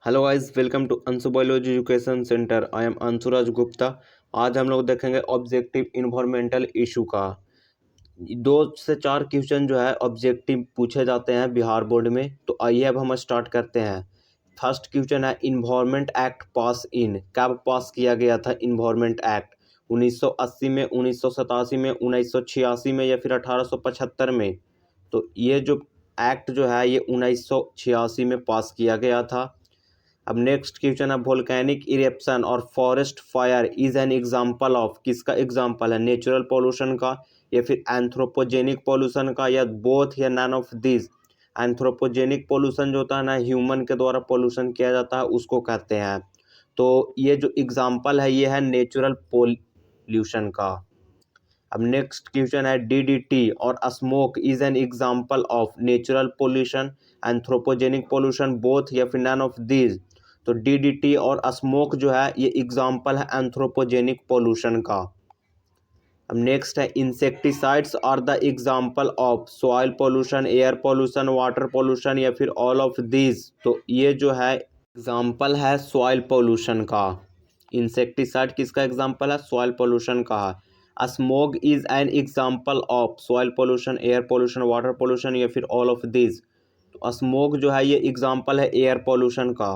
Hello guys, welcome to Anshu biology education centre. I am Anshuraj Gupta. आज हम लोग देखेंगे ऑब्जेक्टिव इन्वायरमेंटल इशू का। 2 से 4 क्वेश्चन जो है ऑब्जेक्टिव पूछे जाते हैं बिहार बोर्ड में। तो आइए अब हम स्टार्ट करते हैं। फर्स्ट क्वेश्चन है इन्वायरमेंट एक्ट पास इन कब पास किया गया था। इन्वायरमेंट एक्ट 1980 में, 1987 में, 1986 में या फिर 1875 में। तो ये जो एक्ट जो है ये 1986 में पास किया गया था। अब नेक्स्ट क्वेश्चन है वोल्केनिक इरेप्शन और forest fire is an example of, किसका एग्जांपल है, नेचुरल पोल्यूशन का या फिर एंथ्रोपोजेनिक पोल्यूशन का, या बोथ या none of this. Anthropogenic pollution जो होता है ना, ह्यूमन के द्वारा पोल्यूशन किया जाता है, उसको कहते हैं। तो ये जो एग्जांपल है ये है नेचुरल पोल्यूशन का। अब नेक्स्ट क्वेश्चन है डीडीटी और smoke is an example of natural pollution, anthropogenic pollution, both या फिर नन ऑफ दिस। तो डीडीटी और स्मोक जो है ये एग्जांपल है एंथ्रोपोजेनिक पोल्यूशन का। अब नेक्स्ट है insecticides are the example of soil pollution, air pollution, water pollution या फिर ऑल ऑफ दिस। तो ये जो है एग्जांपल है सॉइल पोल्यूशन का। इंसेक्टिसाइड किसका एग्जांपल है, सॉइल पोल्यूशन का है। Smoke is an example of soil pollution, air pollution, water pollution या फिर ऑल ऑफ दिस। तो स्मोक जो है ये एग्जांपल है एयर पोल्यूशन का।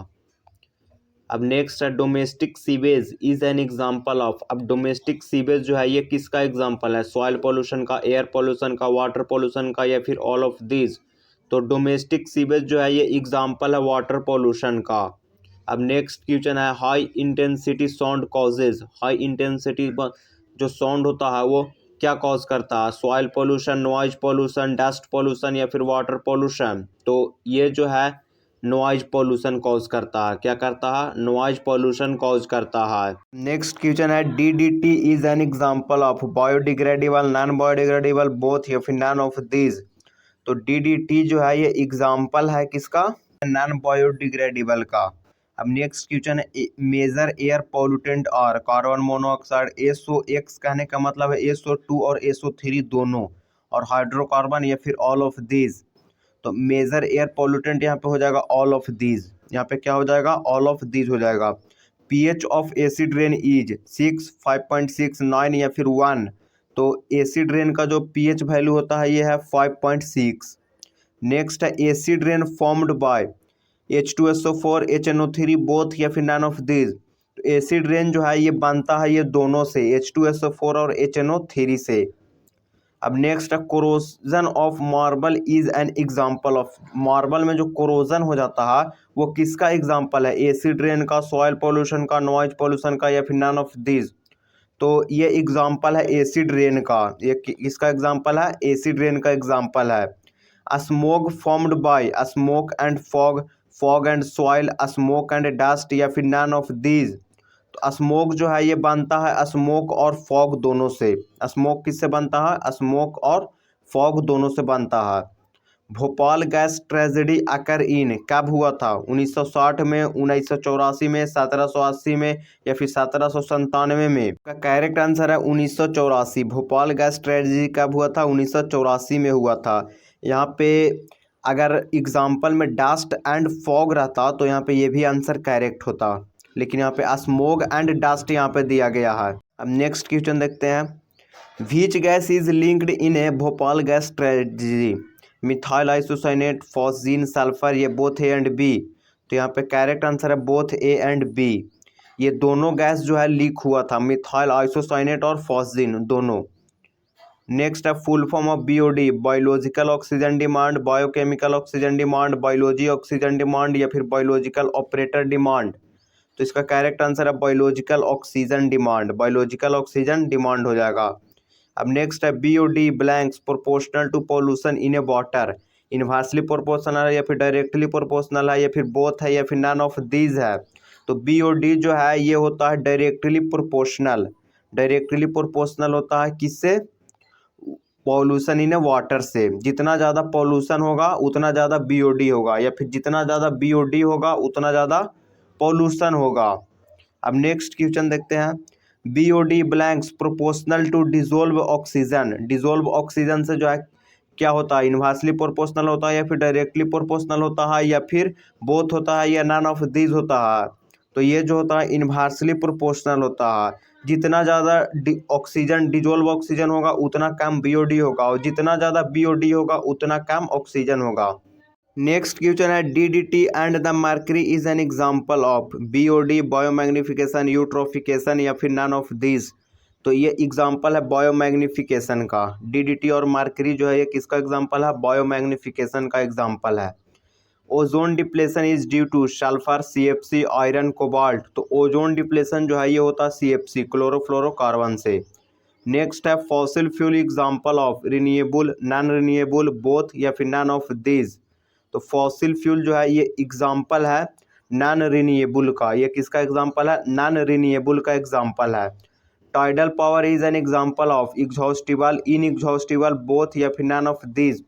अब नेक्स्ट है domestic sewage is an example of. अब डोमेस्टिक सीवेज जो है ये किसका एग्जांपल है, सॉइल पोल्यूशन का, एयर पोल्यूशन का, वाटर पोल्यूशन का या फिर ऑल ऑफ दिस। तो डोमेस्टिक सीवेज जो है ये एग्जांपल है वाटर पोल्यूशन का। अब नेक्स्ट क्वेश्चन है high intensity sound causes. High intensity जो साउंड होता है वो क्या कॉज करता है, soil pollution, noise pollution, dust pollution या फिर वाटर पोल्यूशन। तो ये जो है नॉइज पोल्यूशन कॉज करता है। क्या करता है, नॉइज पोल्यूशन कॉज करता है। नेक्स्ट क्वेश्चन है DDT is an example of biodegradable, non biodegradable, both या फिर नॉन ऑफ दिस। तो डीडीटी जो है ये एग्जांपल है किसका, नॉन बायोडिग्रेडेबल का। अब नेक्स्ट क्वेश्चन है मेजर एयर पोल्यूटेंट और कार्बन मोनोऑक्साइड। SO कहने का मतलब है SO2 और SO3 दोनों, और हाइड्रोकार्बन या फिर ऑल ऑफ दिस। तो मेजर एयर पोल्यूटेंट यहाँ पे हो जाएगा ऑल ऑफ दीज। यहाँ पे क्या हो जाएगा, ऑल ऑफ दीज हो जाएगा। PH of acid rain is 6, 5.6, 9 या फिर 1। तो एसिड रेन का जो पीएच वैल्यू होता है ये है 5.6। नेक्स्ट है acid rain formed by H2SO4, HNO3, both या फिर नन ऑफ दिस। तो एसिड रेन जो है ये बनता है ये दोनों से, H2SO4 और HNO3 से। अब नेक्स्ट है corrosion of marble is an example of. Marble में जो कोरोजन हो जाता है वो किसका एग्जांपल है, एसिड रेन का, सॉइल पोल्यूशन का, नॉइज पोल्यूशन का या फिर नन ऑफ दिस। तो ये एग्जांपल है एसिड रेन का। ये किसका एग्जांपल है, एसिड रेन का एग्जांपल है। Smoke formed by smoke and fog, fog and soil, smoke and dust या फिर नन ऑफ दिस। तो स्मोक जो है ये बनता है स्मोक और फॉग दोनों से। स्मोक किससे बनता है, स्मोक और फॉग दोनों से बनता है। भोपाल गैस ट्रेजेडी अकर इन कब हुआ था, 1960 में, 1984 में, 1780 में या फिर 1797 में। का करेक्ट आंसर है 1984। भोपाल गैस ट्रेजेडी कब हुआ था, 1984 में हुआ था। यहाँ पे अगर एग्जाम्पल में डस्ट एंड फॉग रहता तो यहाँ पे ये भी आंसर करेक्ट होता, लेकिन यहाँ पे स्मोक एंड डस्ट यहाँ पे दिया गया है। अब नेक्स्ट क्वेश्चन देखते हैं। Which gas is linked in A Bhopal gas tragedy, methyl isocyanate, phosgene, sulphur, ये बोथ ए एंड बी। तो यहाँ पे करेक्ट आंसर है बोथ ए एंड बी। ये दोनों गैस जो है लीक हुआ था, मिथाइल आइसोसाइनेट और फॉस्जीन दोनों। नेक्स्ट है full form of BOD, biological oxygen demand, biochemical oxygen demand, biology oxygen demand या फिर बायोलॉजिकल ऑपरेटर डिमांड। तो इसका करेक्ट आंसर है biological oxygen demand. Biological oxygen demand हो जाएगा। अब नेक्स्ट है BOD blanks proportional to pollution in a water, inversely proportional है या फिर डायरेक्टली प्रोपोर्शनल है या फिर बोथ है या फिर नन ऑफ दीज है। तो BOD जो है ये होता है डायरेक्टली प्रोपोर्शनल। डायरेक्टली प्रोपोर्शनल होता है किससे, पॉल्यूशन इन वाटर से। जितना ज़्यादा पॉल्यूशन होगा उतना ज़्यादा BOD होगा, या फिर जितना ज़्यादा BOD होगा उतना ज़्यादा पॉल्यूशन होगा। अब नेक्स्ट क्वेश्चन देखते हैं। BOD blanks proportional to dissolve oxygen, dissolve oxygen से जो है क्या होता है, इन्वर्सली प्रोपोर्शनल होता है या फिर डायरेक्टली प्रोपोर्शनल होता है या फिर बोथ होता है या नन ऑफ दीज होता है। तो ये जो होता है इन्वर्सली प्रोपोर्शनल होता है। जितना ज़्यादा ऑक्सीजन डिजोल्व ऑक्सीजन होगा उतना कम बीओडी होगा, और जितना ज़्यादा बीओडी होगा उतना कम ऑक्सीजन होगा। नेक्स्ट क्वेश्चन है DDT and the mercury is an example of BOD, biomagnification, eutrophication या फिर नन ऑफ दिस। तो ये एग्जांपल है बायोमैग्निफिकेशन का। डीडीटी और मर्करी जो है ये किसका एग्जांपल है, बायोमैग्निफिकेशन का एग्जांपल है। Ozone depletion is due two sulphur, CFC, iron, cobalt. तो ओजोन डिप्लेशन जो है ये होता है सीएफसी, क्लोरोफ्लोरोकार्बन से। नेक्स्ट है fossil fuel example of renewable, non renewable, both या फिर नन ऑफ दिस। तो फॉसिल फ्यूल जो है ये एग्जांपल है नॉन रिन्यूएबल का। ये किसका एग्जांपल है, नॉन रिन्यूएबल का एग्जांपल है। Tidal power is an example of exhaustible, inexhaustible, both या फिर नन ऑफ दिस।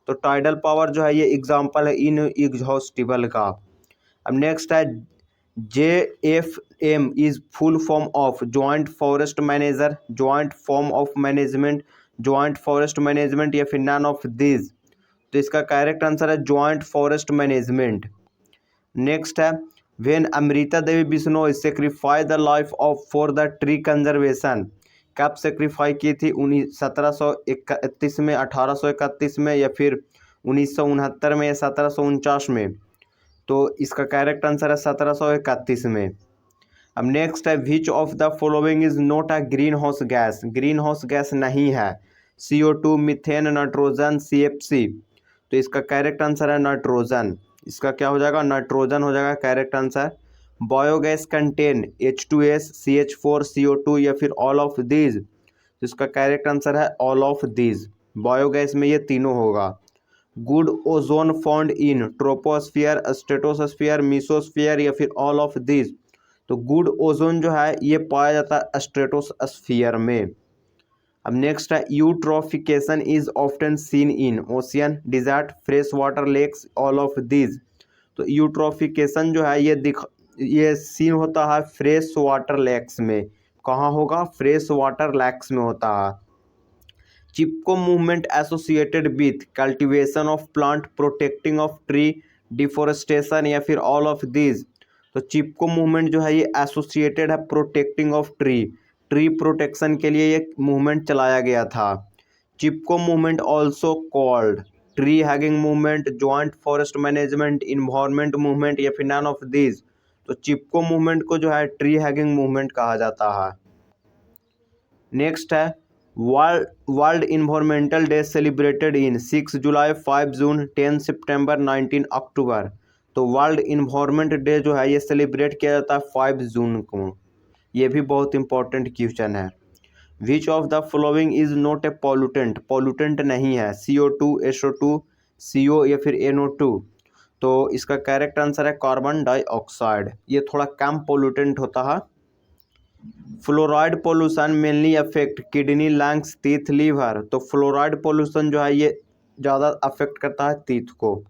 तो टाइडल पावर जो है ये एग्जांपल है इनएग्जॉस्टिबल का। अब नेक्स्ट है JFM is full form of joint forest manager, joint form of management, joint forest management या फिर नन ऑफ दिस। तो इसका करेक्ट आंसर है जॉइंट फॉरेस्ट मैनेजमेंट। नेक्स्ट है when Amrita Devi Bishnoi sacrifice the life of for the tree conservation. कब sacrifice की थी, 1731 में, 1831 में या फिर 1969 में या 1749 में। तो इसका करेक्ट आंसर है 1731 में। अब नेक्स्ट है which of the following is not a green house gas. Green house gas नहीं है, CO2, मीथेन, नाइट्रोजन, CFC। तो इसका करेक्ट आंसर है नाइट्रोजन। इसका क्या हो जाएगा, नाइट्रोजन हो जाएगा correct answer. Biogas contain H2S, CH4, CO2 या फिर ऑल ऑफ दीज। तो इसका करेक्ट आंसर है ऑल ऑफ दीज। बायोगैस में ये तीनों होगा। Good ozone found in troposphere, stratosphere, mesosphere या फिर ऑल ऑफ दीज। तो गुड ओजोन जो है ये पाया जाता है स्ट्रेटोस्फियर में। अब नेक्स्ट है eutrophication is often seen in ocean, desert, fresh water lakes, all of these. तो यूट्रोफिकेशन जो है ये सीन होता है फ्रेश वाटर लेक्स में। कहाँ होगा, फ्रेश वाटर लेक्स में होता है। Chipko movement associated with cultivation of plant, protecting of tree, deforestation या फिर ऑल ऑफ दीज। तो चिपको मूवमेंट जो है ये एसोसिएटेड है protecting of tree, tree protection के लिए ये मूवमेंट चलाया गया था। Chipko movement also called tree hugging movement, joint forest management, environment movement या फिर नन ऑफ दीज। तो चिपको मूवमेंट को जो है ट्री हैगिंग मूवमेंट कहा जाता है। नेक्स्ट है world environmental day celebrated in 6 जुलाई, 5 जून, 10 सितंबर, 19 अक्टूबर। तो वर्ल्ड इन्वायरमेंट डे जो है ये सेलिब्रेट किया जाता है 5 जून को। ये भी बहुत इंपॉर्टेंट क्वेश्चन है। Which of the following is not a pollutant, pollutant नहीं है, CO2, SO2, CO या फिर NO2। तो इसका करेक्ट आंसर है कार्बन डाइऑक्साइड। ये थोड़ा कम पॉल्यूटेंट होता है। Fluoride pollution mainly affect kidney, lungs, teeth, liver. तो फ्लोराइड पोल्यूशन जो है ये ज़्यादा अफेक्ट करता है टीथ को।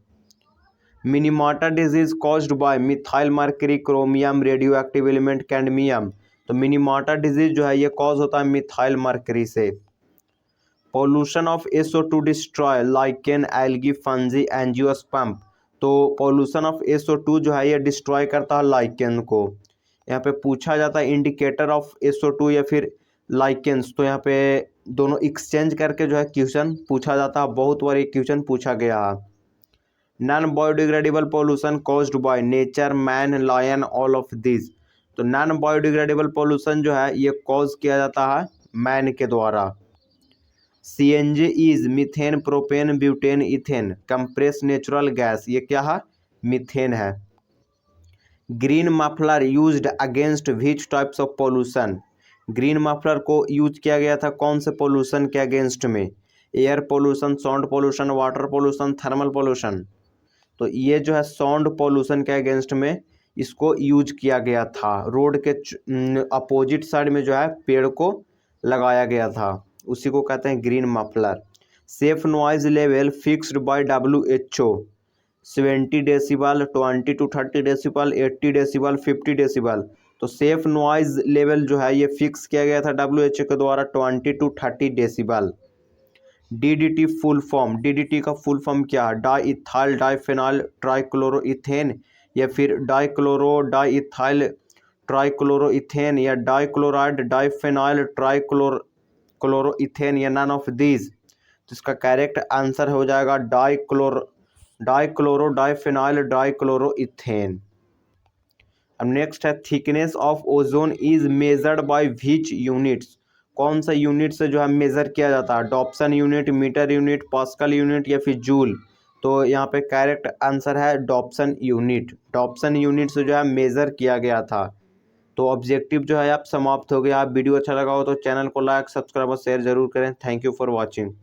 Minamata disease caused by methyl mercury, chromium, radioactive element, cadmium. तो मिनीमाटा डिजीज जो है ये कॉज होता है मिथाइल मर्करी से। Pollution of SO2 destroy lichen, algae, fungi, angiosperm. तो पॉल्यूशन ऑफ SO2 जो है ये डिस्ट्रॉय करता है लाइकेन को। यहाँ पे पूछा जाता है इंडिकेटर ऑफ SO2 या फिर लाइकेंस। तो यहाँ पे दोनों एक्सचेंज करके जो है क्वेश्चन पूछा जाता है, बहुत बार ये क्वेश्चन पूछा गया है। Non biodegradable pollution caused by nature, man, lion, all of this. तो नॉन बायोडिग्रेडेबल पॉल्यूशन जो है ये कॉज किया जाता है मैन के द्वारा। CNG is methane, propane, butane, ethane. Compress natural gas ये क्या है, मीथेन है। Green muffler used against which types of pollution. Green muffler को यूज किया गया था कौन से पॉल्यूशन के अगेंस्ट में, air pollution, sound pollution, water pollution, thermal pollution. तो ये जो है साउंड पॉल्यूशन के अगेंस्ट में इसको यूज किया गया था। रोड के अपोजिट साइड में जो है पेड़ को लगाया गया था, उसी को कहते हैं green muffler. Safe noise level fixed by WHO 70 decibel, 20 to 30 decibel, 80 decibel, 50 decibel. तो सेफ नॉइज लेवल जो है ये फिक्स किया गया था WHO के द्वारा 20 to 30 decibel. DDT full form, DDT का फुल फॉर्म क्या है? डाईइथाइल डाईफेनाइल ट्राइक्लोरोइथेन, या फिर डाईइथाइल ट्राइक्लोरोइथेन, या डाइक्लोराइड डाईफेनाइल ट्राइक्लोरोइथेन, या नन ऑफ दीज। तो इसका करेक्ट आंसर हो जाएगा डाइक्लोरो डाईफेनाइल डाइक्लोरोइथेन। अब नेक्स्ट है thickness of ozone is measured by which units. कौन सा यूनिट से जो है मेजर किया जाता है? Dobson unit, meter unit, pascal unit, या फिर जूल। तो यहाँ पे करेक्ट आंसर है डॉप्सन यूनिट। डॉप्सन यूनिट से जो है मेजर किया गया था। तो ऑब्जेक्टिव जो है आप समाप्त हो गया। आप वीडियो अच्छा लगा हो तो चैनल को लाइक, सब्सक्राइब और शेयर जरूर करें। Thank you for watching.